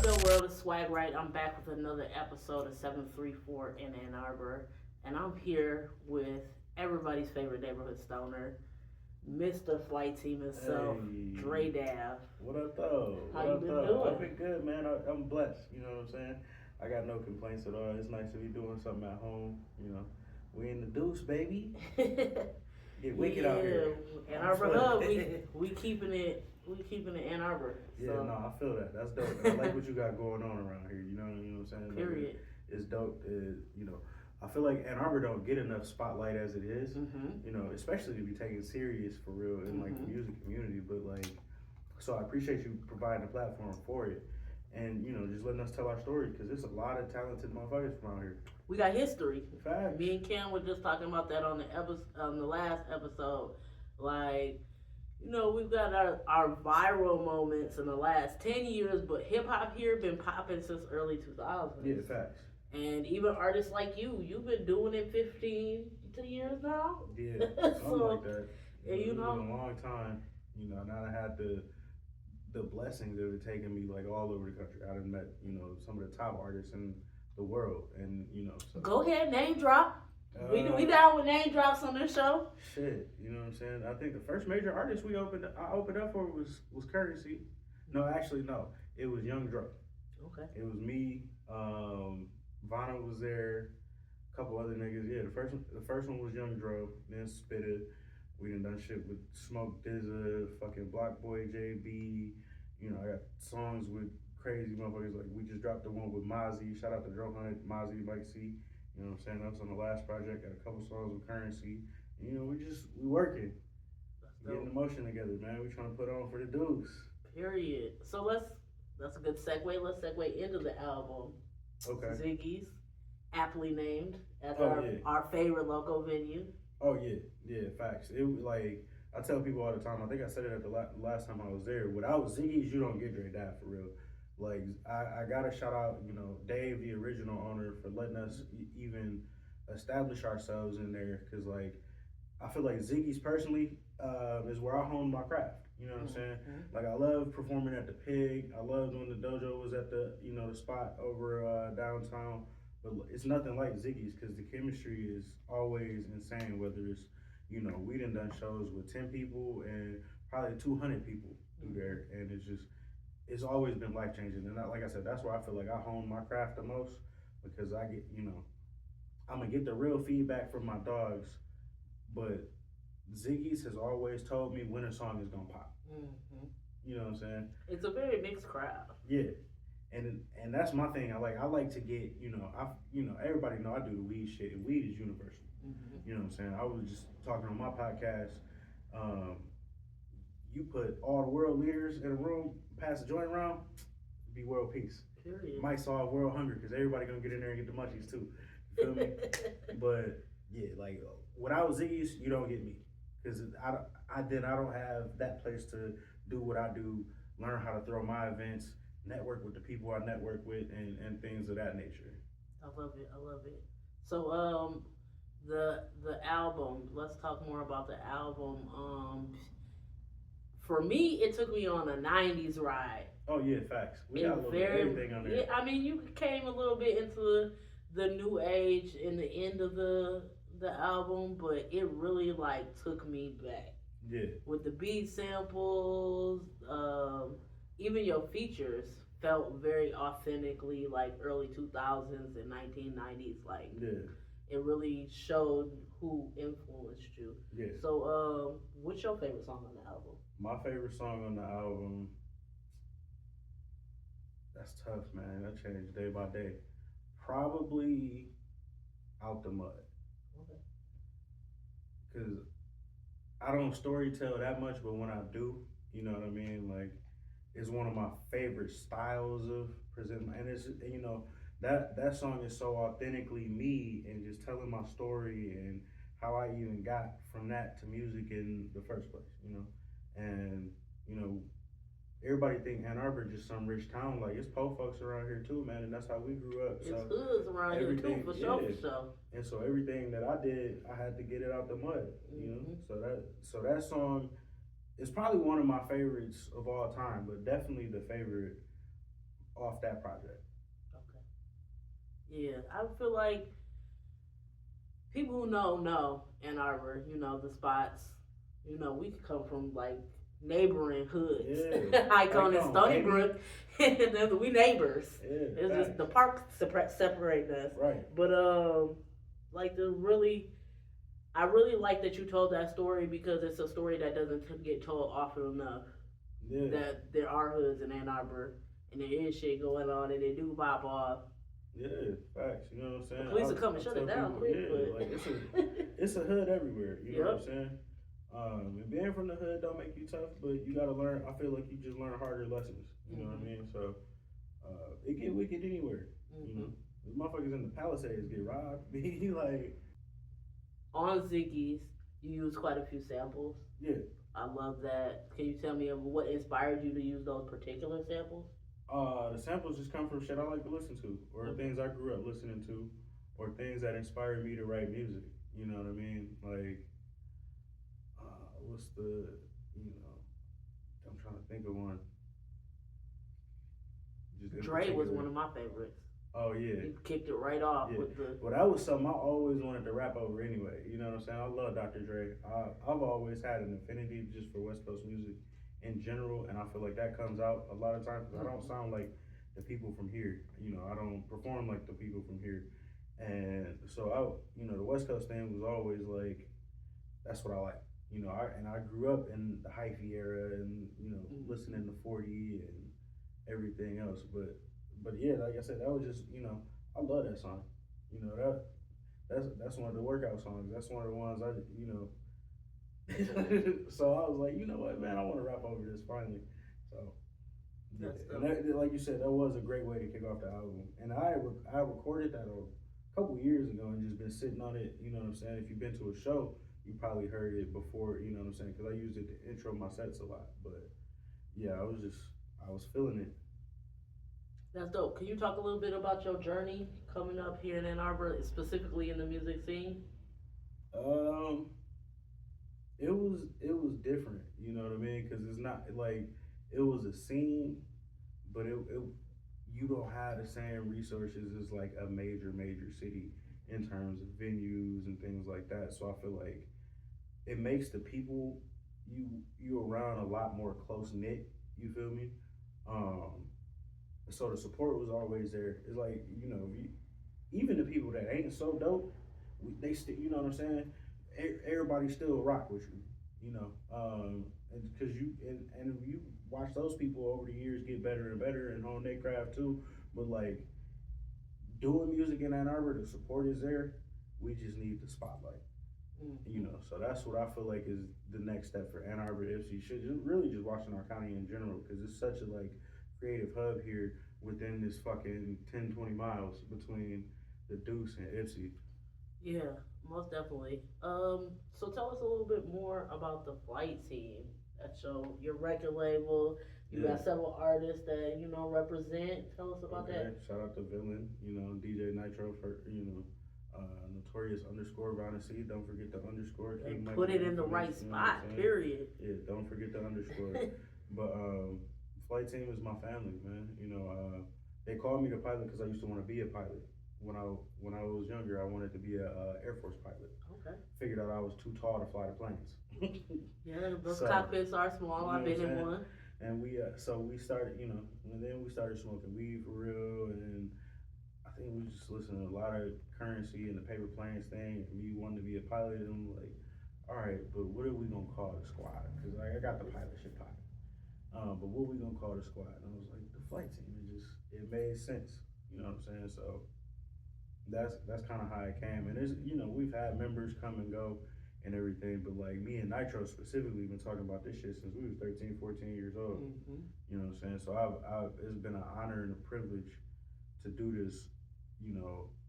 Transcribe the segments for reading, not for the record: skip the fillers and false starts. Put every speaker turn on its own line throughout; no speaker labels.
your world is swag right. I'm back with another episode of 734 in Ann Arbor, and I'm here with everybody's favorite neighborhood stoner, Mr. Flight Team himself,
Hey,
Dre Dav.
what up though?
How
What
you
up
been
though?
doing?
I've been good, man. I'm blessed. You know what I'm saying? I got no complaints at all. It's nice to be doing something at home. We in the deuce, baby. Get wicked out here.
Ann Arbor Hub. We keeping it Ann Arbor.
Yeah,
So.
no, I feel that. That's dope. I like what you got going on around here. You know what I'm saying?
Period.
It's dope. I feel like Ann Arbor don't get enough spotlight as it is.
Mm-hmm.
Especially to be taken serious for real in like the music community. But like, so I appreciate you providing a platform for it, and just letting us tell our story because there's a lot of talented motherfuckers from out here.
We got history.
Facts.
Me and Cam were just talking about that on the last episode. Like, we've got our viral moments in the last 10 years, but hip hop here been popping since early 2000s.
Yeah, facts.
And even artists like you've been doing it 15 years now.
Yeah, something like that.
And
It's been a long time. Now I had the blessings of it taking me like all over the country. I done met some of the top artists in the world, and so.
Go ahead, name drop. We down with name drops on this show.
Shit, you know what I'm saying? I think the first major artist I opened up for was Currency. No, actually no. It was Young Dro.
Okay.
It was me, Vanna was there, a couple other niggas. Yeah, the first one was Young Dro, then Spitta. We done shit with Smoke Dizza, fucking Block Boy JB. I got songs with crazy motherfuckers. Like we just dropped the one with Mozzie. Shout out to Dro Hunt, Mozzie, Mike C. You know what I'm saying? That was on the last project. Got a couple songs with Currency. We working. Getting the motion together, man. We trying to put on for the dudes.
Period. So that's a good segue. Let's segue into the album.
Okay.
Ziggy's, aptly named as
yeah.
our favorite local venue.
Oh yeah, facts. It like I tell people all the time. I think I said it at the last time I was there. Without Ziggy's, you don't get Dre Dav for real. Like I gotta shout out, Dave, the original owner, for letting us even establish ourselves in there. Cause like I feel like Ziggy's personally is where I honed my craft. You know what I'm saying? Like I love performing at the Pig. I loved when the dojo was at the the spot over downtown. But it's nothing like Ziggy's because the chemistry is always insane. Whether it's we done shows with 10 people and probably 200 people through there, and it's always been life changing. And like I said, that's where I feel like I hone my craft the most because I get I'm gonna get the real feedback from my dogs, but Ziggy's has always told me when a song is gonna pop. You know what I'm saying?
It's a very mixed crowd.
Yeah. And that's my thing. I like to get everybody know I do the weed shit, and weed is universal. You know what I'm saying? I was just talking on my podcast. You put all the world leaders in a room, pass the joint around, be world peace.
Period.
Might solve world hunger because everybody gonna get in there and get the munchies too. You feel me? But yeah, like without Ziggy's, you don't get me because I don't have that place to do what I do, learn how to throw my events, network with the people I network with, and things of that nature.
I love it. So the album. Let's talk more about the album. For me, it took me on a '90s ride.
Oh yeah, facts. We got a little bit of everything on there.
Yeah, I mean, you came a little bit into the new age in the end of the album, but it really like took me back.
Yeah.
With the beat samples, even your features felt very authentically like early 2000s and 1990s. Like, it really showed who influenced you.
Yeah.
So, what's your favorite song on the album?
My favorite song on the album, that's tough, man. That changed day by day. Probably Out the Mud.
Okay.
Because I don't storytell that much, but when I do, you know what I mean? Like, it's one of my favorite styles of presentment. And it's, that song is so authentically me and just telling my story and how I even got from that to music in the first place, And, everybody think Ann Arbor just some rich town. Like, it's po folks around here too, man, and that's how we grew up.
It's hoods around here too, for sure.
And so everything that I did, I had to get it out the mud, So that song is probably one of my favorites of all time, but definitely the favorite off that project.
Okay. Yeah, I feel like people who know Ann Arbor, the spots. We come from like neighboring hoods.
Yeah,
Icon and
Icon,
Stony
baby.
Brook, and then we neighbors.
Yeah,
It's just
facts.
the park separate us.
Right.
But like the really, I really like that you told that story because it's a story that doesn't get told often enough.
Yeah.
That there are hoods in Ann Arbor and there is shit going on and they do pop off.
Yeah, facts. You know what I'm saying?
The police will come and shut it down
people,
quick.
yeah,
But
like it's a hood everywhere. You know what I'm
Yep.
saying? And being from the hood don't make you tough, but you gotta learn. I feel like you just learn harder lessons. You know what I mean? So it get wicked anywhere. You know, the motherfuckers in the Palisades get robbed. Be like
On Ziggy's, you use quite a few samples.
yeah.
I love that. Can you tell me what inspired you to use those particular samples?
The samples just come from shit I like to listen to, or things I grew up listening to, or things that inspired me to write music. You know what I mean? Like, what's the, you know, I'm trying to think of one. Just in
Dre was
particular.
one of my favorites.
Oh yeah.
He kicked it right off
Yeah.
with the.
Well, that was something I always wanted to rap over anyway. You know what I'm saying? I love Dr. Dre. I've always had an affinity just for West Coast music in general, and I feel like that comes out a lot of times because I don't sound like the people from here. You know, I don't perform like the people from here, and so the West Coast thing was always like that's what I like. I grew up in the hyphy era, and listening to 40 and everything else, but yeah, like I said, that was just I love that song. You know that's one of the workout songs. That's one of the ones I. So I was like, you know what, man, I want to rap over this finally. So yeah, and that, like you said, that was a great way to kick off the album. And I recorded that a couple years ago and just been sitting on it. You know what I'm saying? If you've been to a show, you probably heard it before. You know what I'm saying? Because I used it to intro my sets a lot. But yeah, I was feeling it.
That's dope. Can you talk a little bit about your journey coming up here in Ann Arbor, specifically in the music scene?
Um, it was different. You know what I mean? Because it's not like it was a scene, but it you don't have the same resources as like a major city in terms of venues and things like that. So I feel like it makes the people you around a lot more close knit. You feel me? Um, so the support was always there. It's like even the people that ain't so dope, they still you know what I'm saying. Everybody still rock with you, and because and you watch those people over the years get better and better and hone their craft too. But like doing music in Ann Arbor, the support is there. We just need the spotlight. So that's what I feel like is the next step for Ann Arbor FC. Should just really just Washington County in general because it's such a like creative hub here within this fucking 10-20 miles between the Deuce and Ipsy.
Yeah, most definitely. So tell us a little bit more about the Flight Team. That's your record label. You got several artists that represent. Tell us about that.
Shout out to Villain, DJ Nitro for Notorious _ Vanity. Don't forget the underscore.
And put it in the right spot. Period.
Yeah, don't forget the underscore. But Flight Team is my family, man. They called me the pilot because I used to want to be a pilot. When I was younger, I wanted to be a Air Force pilot.
Okay.
Figured out I was too tall to fly the planes.
Yeah, those cockpits are small. I've been in one.
And we started, and then we started smoking weed for real, and I think we just listened to a lot of Currency and the Paper Planes thing. And me wanted to be a pilot, and I'm like, all right, but what are we gonna call the squad? Because I got the pilot shit popping. But what are we gonna call the squad? And I was like, the Flight Team. It made sense. You know what I'm saying? So that's kind of how it came. And there's we've had members come and go and everything, but like me and Nitro specifically been talking about this shit since we was 13, 14 years old. You know what I'm saying? So it's been an honor and a privilege to do this,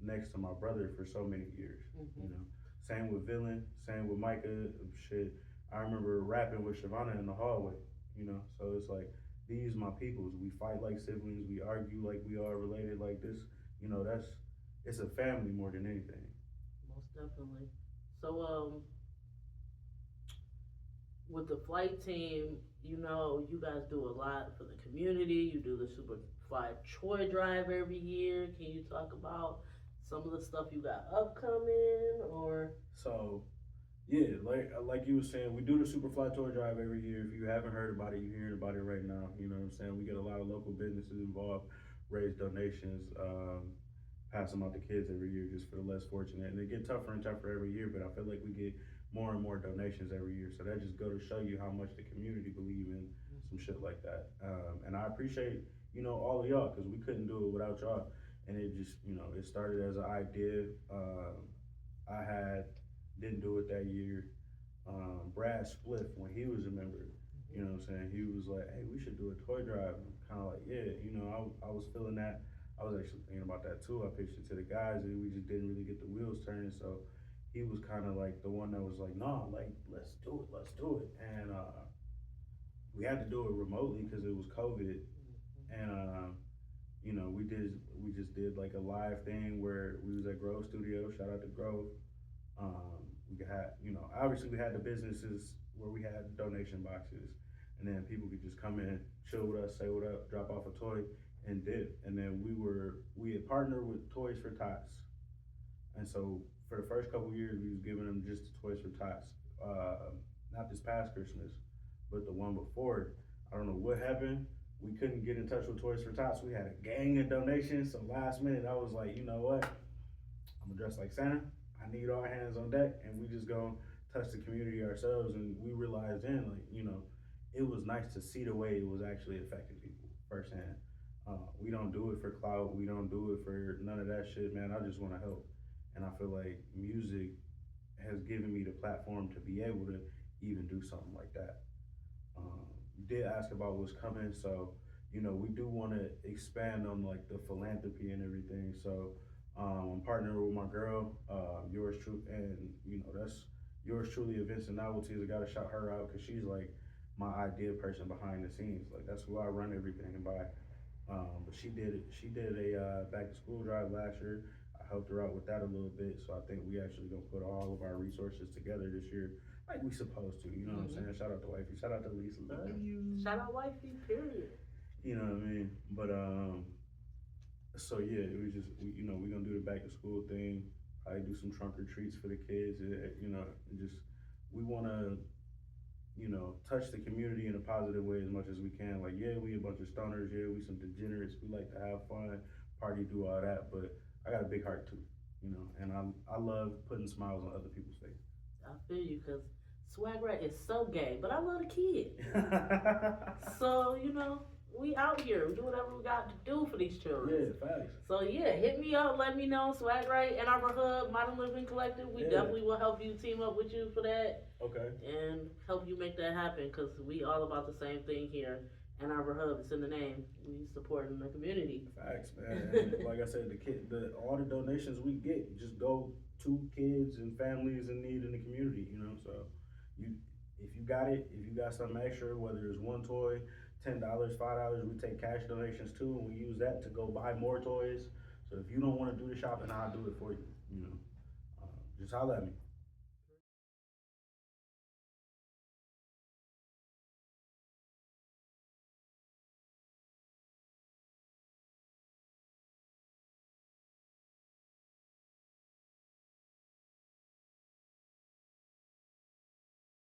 next to my brother for so many years. Same with Villain, same with Micah. Shit, I remember rapping with Shavana in the hallway. So it's like these my peoples. We fight like siblings. We argue like we are related like this. It's a family more than anything.
Most definitely. So with the flight team, you guys do a lot for the community. You do the super fly toy drive every year. Can you talk about some of the stuff you got upcoming or?
So yeah, like you were saying, we do the Superfly toy drive every year. If you haven't heard about it, you're hearing about it right now. You know what I'm saying? We get a lot of local businesses involved, raise donations, pass them out to kids every year just for the less fortunate. And they get tougher and tougher every year, but I feel like we get more and more donations every year. So that just go to show you how much the community believe in some shit like that. And I appreciate, all of y'all, because we couldn't do it without y'all. And it just, it started as an idea. I had didn't do it that year. Brad Spliff, when he was a member, you know what I'm saying, he was like, hey, we should do a toy drive. Kind of like, yeah, I was feeling that. I was actually thinking about that too. I pitched it to the guys and we just didn't really get the wheels turning. So he was kind of like the one that was like, nah, like, let's do it. And we had to do it remotely because it was COVID. And, we just did like a live thing where we was at Grove Studio. Shout out to Grove. We had, obviously we had the businesses where we had donation boxes, and then people could just come in, chill with us, say what up, drop off a toy, and dip. And then we had partnered with Toys for Tots, and so for the first couple years we was giving them just the Toys for Tots. Not this past Christmas, but the one before. I don't know what happened. We couldn't get in touch with Toys for Tots. We had a gang of donations, so last minute I was like, you know what? I'm gonna dress like Santa. I need all hands on deck, and we just gonna touch the community ourselves. And we realized then, like, it was nice to see the way it was actually affecting people firsthand. We don't do it for clout. We don't do it for none of that shit, man. I just want to help, and I feel like music has given me the platform to be able to even do something like that. You did ask about what's coming, so we do want to expand on like the philanthropy and everything. So I'm partnering with my girl, yours true, and that's yours truly, events and novelties. I gotta shout her out because she's like my idea person behind the scenes. Like that's who I run everything by. But she did a back to school drive last year. I helped her out with that a little bit, so I think we actually gonna put all of our resources together this year, like we supposed to. You know what I'm saying? Shout out to wifey. Shout out to Lisa.
Love you. Shout out wifey. Period.
You know what I mean? But so yeah, it was just we're gonna do the back to school thing. Probably do some trunk or treats for the kids. Just we wanna touch the community in a positive way as much as we can. Like, yeah, we a bunch of stoners, yeah, we some degenerates, we like to have fun, party, do all that, but I got a big heart too, and I love putting smiles on other people's faces.
I feel you, because Swag Right is so gay, but I love the kid. So, we out here, we do whatever we got to do for these children.
Yeah, facts.
So yeah, hit me up, let me know. Swag Right, Ann Arbor Hub, Modern Living Collective. We definitely will help you, team up with you for that.
Okay.
And help you make that happen, because we all about the same thing here. Ann Arbor Hub, it's in the name. We supporting the community.
Facts, man. And like I said, all the donations we get just go to kids and families in need in the community. So if you got something extra, whether it's one toy, $10, $5, we take cash donations too, and we use that to go buy more toys. So if you don't want to do the shopping, I'll do it for you. Just holler at me.